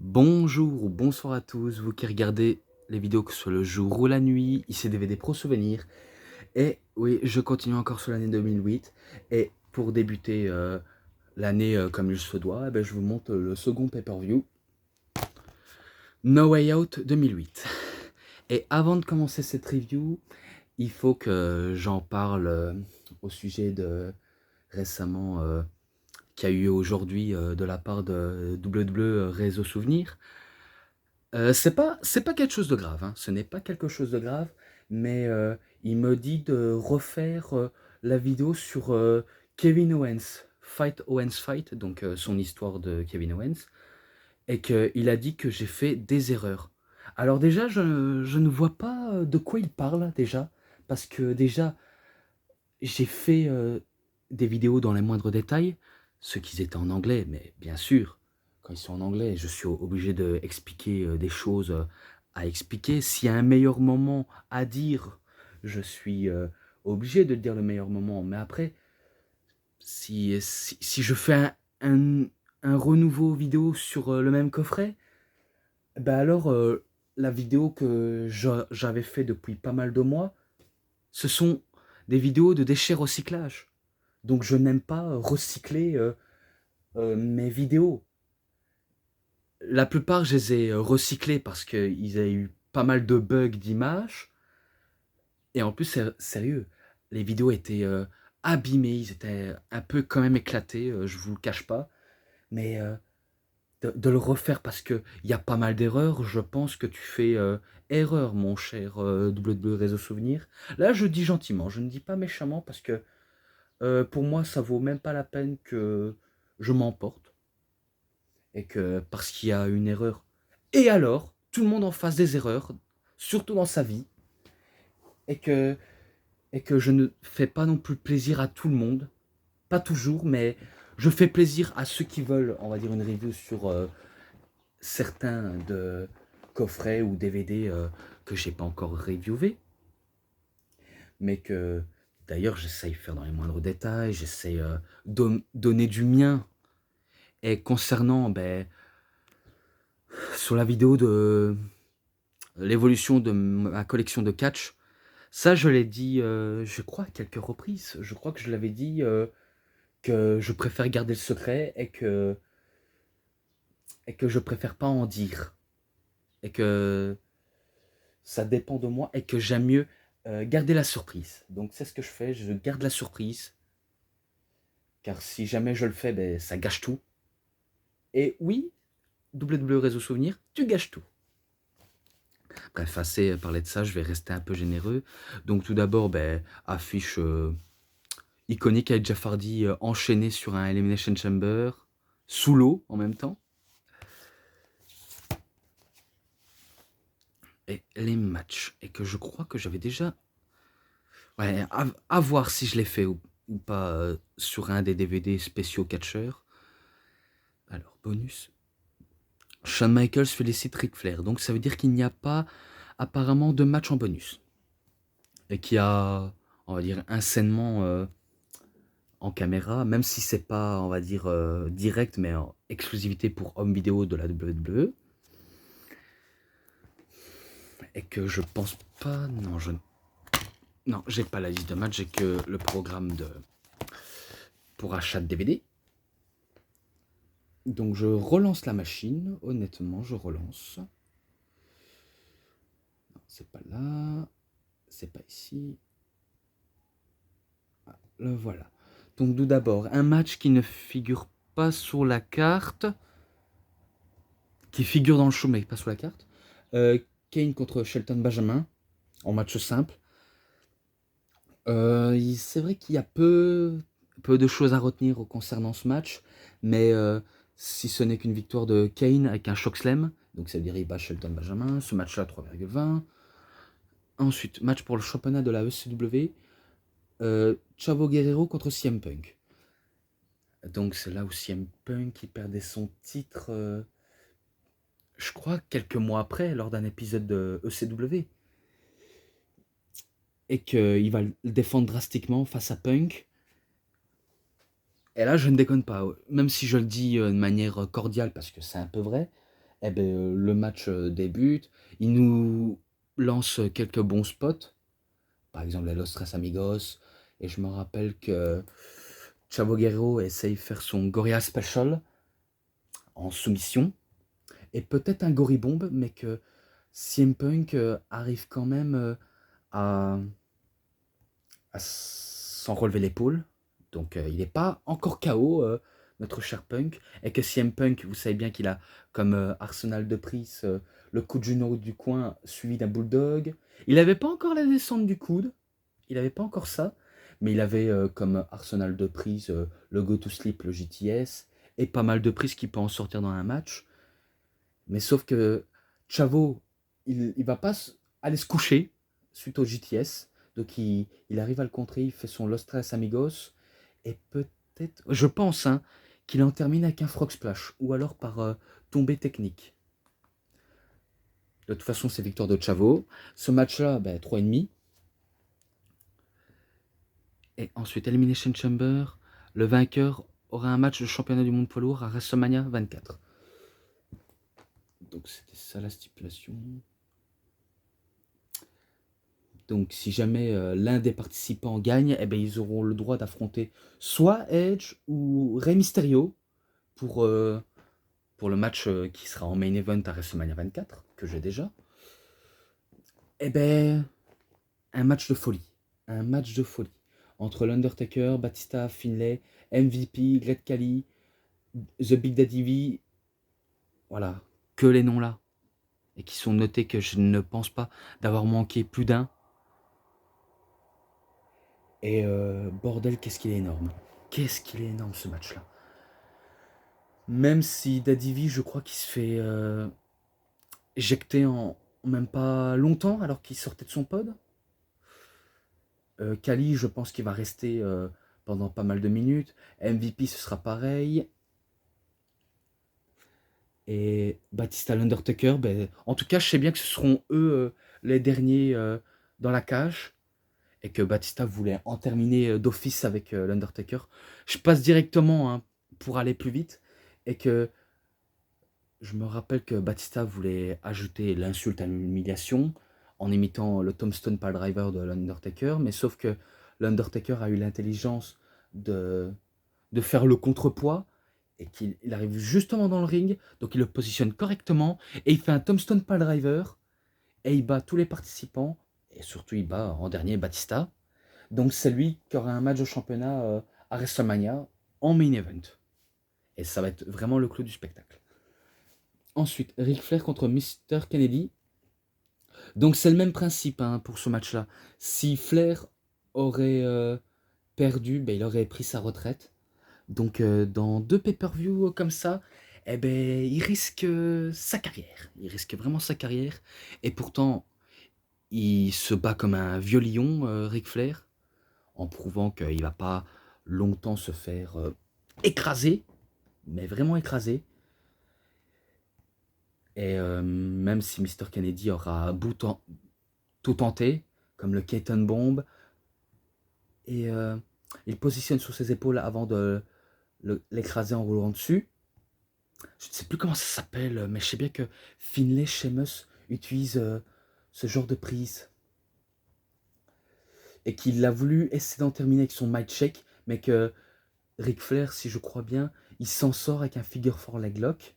Bonjour ou bonsoir à tous, vous qui regardez les vidéos que ce soit le jour ou la nuit, ici DVD Pro Souvenir. Et oui, je continue encore sur l'année 2008. Et pour débuter l'année comme il se doit, eh ben, je vous montre le second pay-per-view, No Way Out 2008. Et avant de commencer cette review, il faut que j'en parle au sujet de récemment qu'il y a eu aujourd'hui de la part de WWE Réseau Souvenir. C'est pas quelque chose de grave, hein, ce n'est pas quelque chose de grave, mais il me dit de refaire la vidéo sur Kevin Owens, Fight Owens Fight, donc son histoire de Kevin Owens, et qu'il a dit que j'ai fait des erreurs. Alors déjà, je ne vois pas de quoi il parle déjà, parce que déjà, j'ai fait des vidéos dans les moindres détails, ceux qui étaient en anglais, mais bien sûr, quand ils sont en anglais, je suis obligé d'expliquer des choses à expliquer. S'il y a un meilleur moment à dire, je suis obligé de dire le meilleur moment. Mais après, si je fais un, un renouveau vidéo sur le même coffret, ben alors la vidéo que j'avais fait depuis pas mal de mois, ce sont des vidéos de déchets recyclage. Donc je n'aime pas recycler mes vidéos. La plupart, je les ai recyclés parce qu'ils avaient eu pas mal de bugs d'image. Et en plus, sérieux, les vidéos étaient abîmées, ils étaient un peu quand même éclatés, je vous le cache pas. Mais de le refaire parce qu'il y a pas mal d'erreurs, je pense que tu fais erreur, mon cher WWE Réseau Souvenir. Là, je dis gentiment, je ne dis pas méchamment parce que pour moi, ça vaut même pas la peine que je m'emporte et que parce qu'il y a une erreur. Et alors, tout le monde en fasse des erreurs, surtout dans sa vie, et que, et que je ne fais pas non plus plaisir à tout le monde, pas toujours, mais je fais plaisir à ceux qui veulent, on va dire, une review sur certains de coffrets ou DVD que j'ai pas encore reviewé, mais que d'ailleurs j'essaye de faire dans les moindres détails, j'essaye de donner du mien. Et concernant, sur la vidéo de l'évolution de ma collection de catch, ça je l'ai dit, je crois, à quelques reprises. Je crois que je l'avais dit que je préfère garder le secret et que je préfère pas en dire. Et que ça dépend de moi et que j'aime mieux garder la surprise. Donc c'est ce que je fais, je garde la surprise. Car si jamais je le fais, ça gâche tout. Et oui, WWE Réseau Souvenir, tu gâches tout. Bref, assez parlé de ça, je vais rester un peu généreux. Donc tout d'abord, affiche iconique avec Jeff Hardy enchaîné sur un Elimination Chamber, sous l'eau en même temps. Et les matchs, et que je crois que j'avais déjà... Ouais, à voir si je l'ai fait ou pas sur un des DVD spéciaux catcher. Alors, bonus. Shawn Michaels félicite Ric Flair. Donc ça veut dire qu'il n'y a pas apparemment de match en bonus. Et qu'il y a, on va dire, un saignement en caméra, même si c'est pas, on va dire, direct, mais en exclusivité pour home vidéo de la WWE. Et que je pense pas... Non, non, j'ai pas la liste de matchs, j'ai que le programme pour achat de DVD. Donc je relance la machine, honnêtement, je relance. Non, c'est pas là, c'est pas ici. Ah, le voilà. Donc tout d'abord, un match qui ne figure pas sur la carte, qui figure dans le show mais pas sur la carte. Kane contre Shelton Benjamin, en match simple. C'est vrai qu'il y a peu de choses à retenir concernant ce match, mais si ce n'est qu'une victoire de Kane avec un chokeslam, donc ça veut dire il bat Shelton Benjamin, ce match-là 3,20. Ensuite, match pour le championnat de la ECW, Chavo Guerrero contre CM Punk. Donc c'est là où CM Punk il perdait son titre, je crois, quelques mois après, lors d'un épisode de ECW. Et qu'il va le défendre drastiquement face à Punk. Et là, je ne déconne pas, même si je le dis de manière cordiale, parce que c'est un peu vrai, Le match débute, il nous lance quelques bons spots, par exemple les Los Tres Amigos, et je me rappelle que Chavo Guerrero essaye de faire son Gorilla Special en soumission, et peut-être un Goribomb, mais que CM Punk arrive quand même à, à s'en relever l'épaule. Donc il n'est pas encore KO, notre cher Punk. Et que CM Punk, vous savez bien qu'il a comme arsenal de prise le coup de genou du coin suivi d'un bulldog. Il n'avait pas encore la descente du coude. Il n'avait pas encore ça. Mais il avait comme arsenal de prise le go to sleep, le JTS. Et pas mal de prises qui peut en sortir dans un match. Mais sauf que Chavo, il va pas aller se coucher suite au JTS. Donc il arrive à le contrer, il fait son Los Tres Amigos. Et peut-être, je pense, hein, qu'il en termine avec un Frog Splash. Ou alors par tombée technique. De toute façon, c'est victoire de Chavo. Ce match-là, 3,5. Et ensuite, Elimination Chamber. Le vainqueur aura un match de championnat du monde poids lourd à WrestleMania 24. Donc c'était ça la stipulation. Donc si jamais l'un des participants gagne, ils auront le droit d'affronter soit Edge ou Rey Mysterio pour, pour le match qui sera en main event à WrestleMania 24, que j'ai déjà. Un match de folie. Un match de folie. Entre l'Undertaker, Batista, Finlay, MVP, Great Khali, The Big Daddy V. Voilà, que les noms là. Et qui sont notés que je ne pense pas d'avoir manqué plus d'un. Et bordel, qu'est-ce qu'il est énorme. Qu'est-ce qu'il est énorme ce match-là. Même si Daddy V, je crois qu'il se fait éjecter en même pas longtemps alors qu'il sortait de son pod. Khali, je pense qu'il va rester pendant pas mal de minutes. MVP, ce sera pareil. Et Batista l'Undertaker, en tout cas, je sais bien que ce seront eux les derniers dans la cage. Et que Batista voulait en terminer d'office avec l'Undertaker. Je passe directement pour aller plus vite. Et que je me rappelle que Batista voulait ajouter l'insulte à l'humiliation en imitant le Tombstone Piledriver de l'Undertaker. Mais sauf que l'Undertaker a eu l'intelligence de faire le contrepoids et qu'il arrive justement dans le ring. Donc il le positionne correctement et il fait un Tombstone Piledriver et il bat tous les participants. Et surtout, il bat en dernier Batista. Donc c'est lui qui aura un match de championnat à WrestleMania en main event. Et ça va être vraiment le clou du spectacle. Ensuite, Ric Flair contre Mr. Kennedy. Donc c'est le même principe pour ce match-là. Si Flair aurait perdu, il aurait pris sa retraite. Donc dans 2 pay-per-view comme ça, il risque sa carrière. Il risque vraiment sa carrière. Et pourtant, il se bat comme un vieux lion, Ric Flair, en prouvant qu'il ne va pas longtemps se faire écraser, mais vraiment écraser. Et même si Mr. Kennedy aura tout tenté, comme le Keaton Bomb, et il positionne sur ses épaules avant de l'écraser en roulant dessus. Je ne sais plus comment ça s'appelle, mais je sais bien que Finlay, Sheamus utilise ce genre de prise. Et qu'il a voulu essayer d'en terminer avec son mic shake, mais que Ric Flair, si je crois bien, il s'en sort avec un figure 4 leg lock.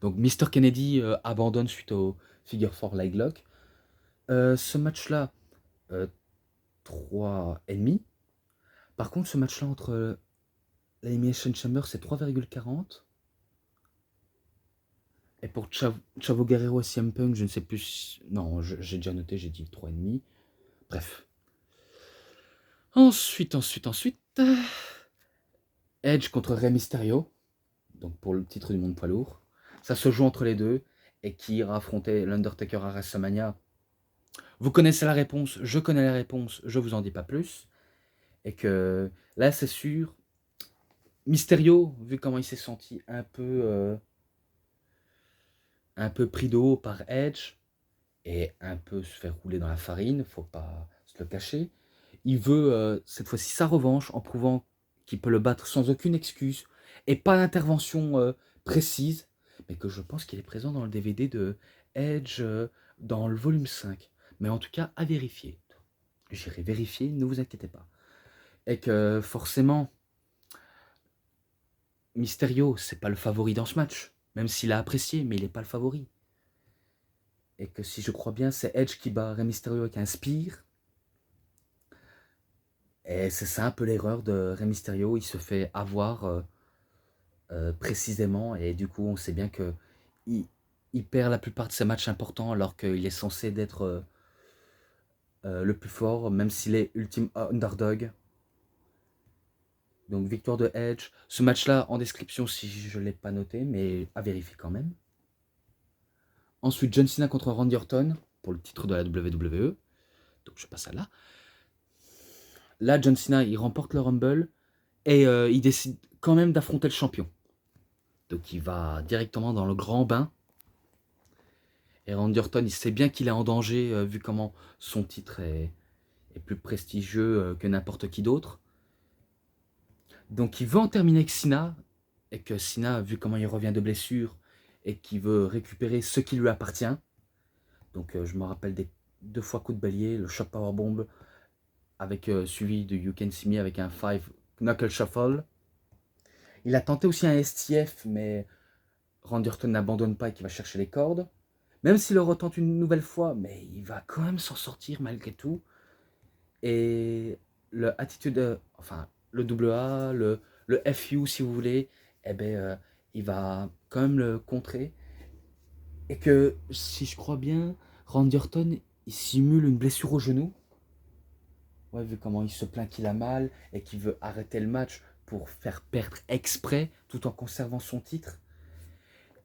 Donc Mr. Kennedy abandonne suite au figure 4 leg lock. Ce match-là, 3,5. Par contre, ce match-là entre l'Elimination Chamber, c'est 3,40. Et pour Chavo Guerrero et CM Punk, je ne sais plus. Non, j'ai déjà noté, j'ai dit 3,5. Bref. Ensuite. Edge contre Rey Mysterio. Donc pour le titre du monde poids lourd. Ça se joue entre les deux. Et qui ira affronter l'Undertaker à WrestleMania. Vous connaissez la réponse, je connais la réponse, je vous en dis pas plus. Et que là, c'est sûr, Mysterio, vu comment il s'est senti un peu pris de haut par Edge, et un peu se faire rouler dans la farine, faut pas se le cacher, il veut cette fois-ci sa revanche en prouvant qu'il peut le battre sans aucune excuse et pas d'intervention précise, mais que je pense qu'il est présent dans le DVD de Edge, dans le volume 5. Mais en tout cas, à vérifier. J'irai vérifier, ne vous inquiétez pas. Et que forcément, Mysterio, c'est pas le favori dans ce match. Même s'il a apprécié, mais il n'est pas le favori. Et que si je crois bien, c'est Edge qui bat Rey Mysterio avec un spear. Et c'est ça un peu l'erreur de Rey Mysterio. Il se fait avoir précisément. Et du coup, on sait bien que il perd la plupart de ses matchs importants alors qu'il est censé d'être le plus fort, même s'il est ultime underdog. Donc victoire de Edge. Ce match-là en description si je ne l'ai pas noté, mais à vérifier quand même. Ensuite, John Cena contre Randy Orton pour le titre de la WWE. Donc je passe à là. Là, John Cena, il remporte le Rumble et il décide quand même d'affronter le champion. Donc il va directement dans le grand bain. Et Randy Orton, il sait bien qu'il est en danger vu comment son titre est plus prestigieux que n'importe qui d'autre. Donc il veut en terminer avec Cena, et que Cena, vu comment il revient de blessure, et qu'il veut récupérer ce qui lui appartient. Donc je me rappelle des 2 fois coup de bélier, le shock powerbomb, avec suivi de You Can See Me avec un 5 knuckle shuffle. Il a tenté aussi un STF, mais Randy Orton n'abandonne pas et qu'il va chercher les cordes. Même s'il le retente une nouvelle fois, mais il va quand même s'en sortir malgré tout. Et le attitude, enfin le AA, le FU si vous voulez, eh ben, il va quand même le contrer. Et que, si je crois bien, Randy Orton, il simule une blessure au genou. Ouais, vu comment il se plaint qu'il a mal et qu'il veut arrêter le match pour faire perdre exprès tout en conservant son titre.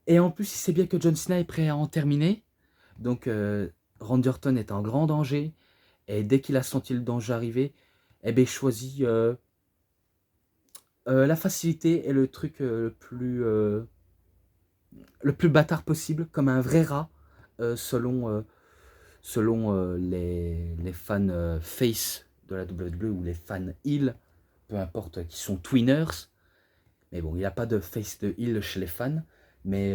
Et en plus, il sait bien que John Cena est prêt à en terminer. Donc, Randy Orton est en grand danger. Et dès qu'il a senti le danger arriver, eh ben, il choisit la facilité et le truc le plus bâtard possible, comme un vrai rat, selon les fans face de la WWE ou les fans heel, peu importe, qui sont twinners. Mais bon, il n'y a pas de face de heel chez les fans. Mais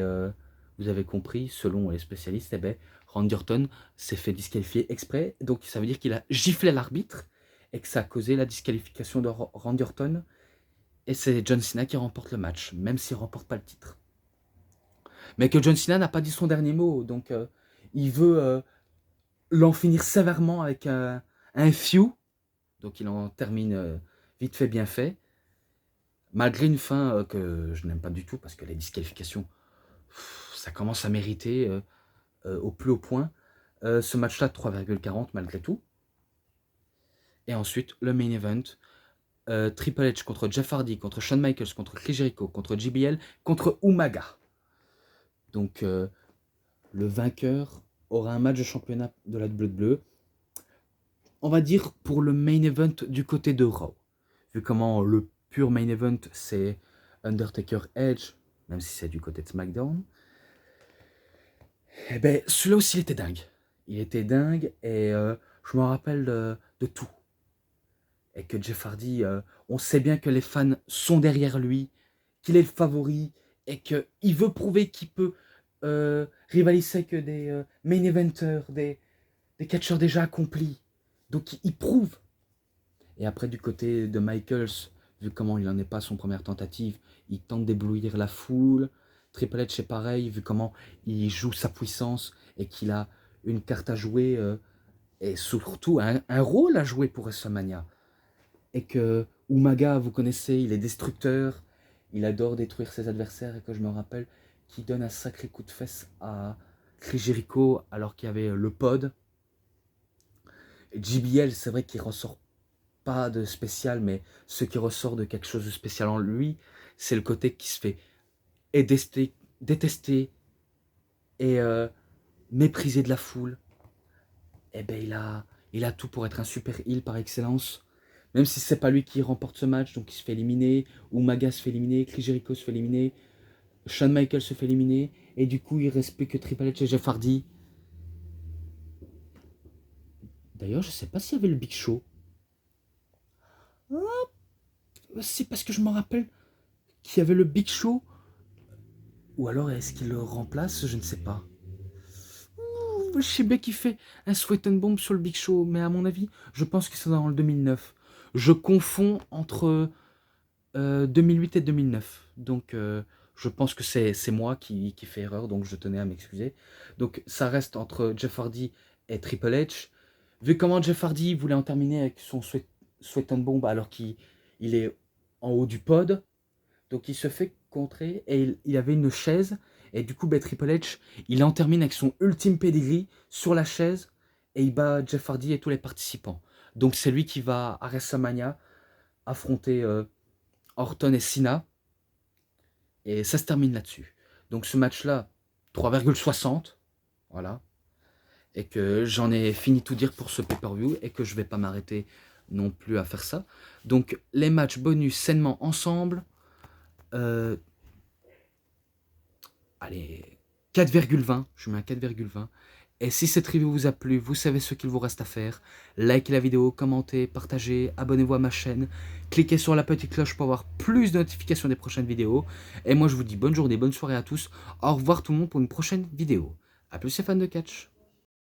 vous avez compris, selon les spécialistes, eh ben, Randy Orton s'est fait disqualifier exprès. Donc ça veut dire qu'il a giflé l'arbitre et que ça a causé la disqualification de Randy Orton. Et c'est John Cena qui remporte le match, même s'il ne remporte pas le titre. Mais que John Cena n'a pas dit son dernier mot, donc il veut l'en finir sévèrement avec un few. Donc il en termine vite fait, bien fait. Malgré une fin que je n'aime pas du tout, parce que les disqualifications, ça commence à mériter au plus haut point. Ce match-là, 3,40 malgré tout. Et ensuite, le main event. Triple H contre Jeff Hardy, contre Shawn Michaels, contre Chris Jericho, contre JBL, contre Umaga. Donc, le vainqueur aura un match de championnat de la WWE. On va dire pour le main event du côté de Raw. Vu comment le pur main event, c'est Undertaker Edge, même si c'est du côté de SmackDown. Eh ben, celui-là aussi, il était dingue. Il était dingue et je me rappelle de tout. Et que Jeff Hardy, on sait bien que les fans sont derrière lui, qu'il est le favori et qu'il veut prouver qu'il peut rivaliser que des main eventers, des catcheurs déjà accomplis. Donc il prouve. Et après du côté de Michaels, vu comment il n'en est pas à son première tentative, il tente d'éblouir la foule. Triple H c'est pareil, vu comment il joue sa puissance et qu'il a une carte à jouer et surtout un rôle à jouer pour WrestleMania. Et que Umaga, vous connaissez, il est destructeur, il adore détruire ses adversaires et que je me rappelle qu'il donne un sacré coup de fesse à Chris Jericho alors qu'il y avait le pod. Et JBL, c'est vrai qu'il ressort pas de spécial, mais ce qui ressort de quelque chose de spécial en lui, c'est le côté qui se fait détester et mépriser de la foule. Et ben il a tout pour être un super heel par excellence. Même si c'est pas lui qui remporte ce match, donc il se fait éliminer, Umaga se fait éliminer, Chris Jericho se fait éliminer, Shawn Michaels se fait éliminer, et du coup il reste plus que Triple H et Jeff Hardy. D'ailleurs, je sais pas s'il y avait le Big Show. C'est parce que je me rappelle qu'il y avait le Big Show Ou alors est-ce qu'il le remplace? Je ne sais pas. Je sais bien qu'il fait un Sweat and Bomb sur le Big Show, mais à mon avis, je pense que c'est dans le 2009. Je confonds entre 2008 et 2009. Donc, je pense que c'est moi qui fais erreur, donc je tenais à m'excuser. Donc, ça reste entre Jeff Hardy et Triple H. Vu comment Jeff Hardy voulait en terminer avec son Sweat and Bomb alors qu'il est en haut du pod, donc il se fait contrer et il avait une chaise. Et du coup, Triple H, il en termine avec son ultime pedigree sur la chaise et il bat Jeff Hardy et tous les participants. Donc c'est lui qui va à WrestleMania affronter Orton et Cena. Et ça se termine là-dessus. Donc ce match-là, 3,60. Voilà. Et que j'en ai fini tout dire pour ce pay-per-view et que je vais pas m'arrêter non plus à faire ça. Donc les matchs bonus sainement ensemble. Euh, allez, 4,20. Je mets un 4,20. Et si cette review vous a plu, vous savez ce qu'il vous reste à faire. Likez la vidéo, commentez, partagez, abonnez-vous à ma chaîne. Cliquez sur la petite cloche pour avoir plus de notifications des prochaines vidéos. Et moi je vous dis bonne journée, bonne soirée à tous. Au revoir tout le monde pour une prochaine vidéo. A plus les fans de catch.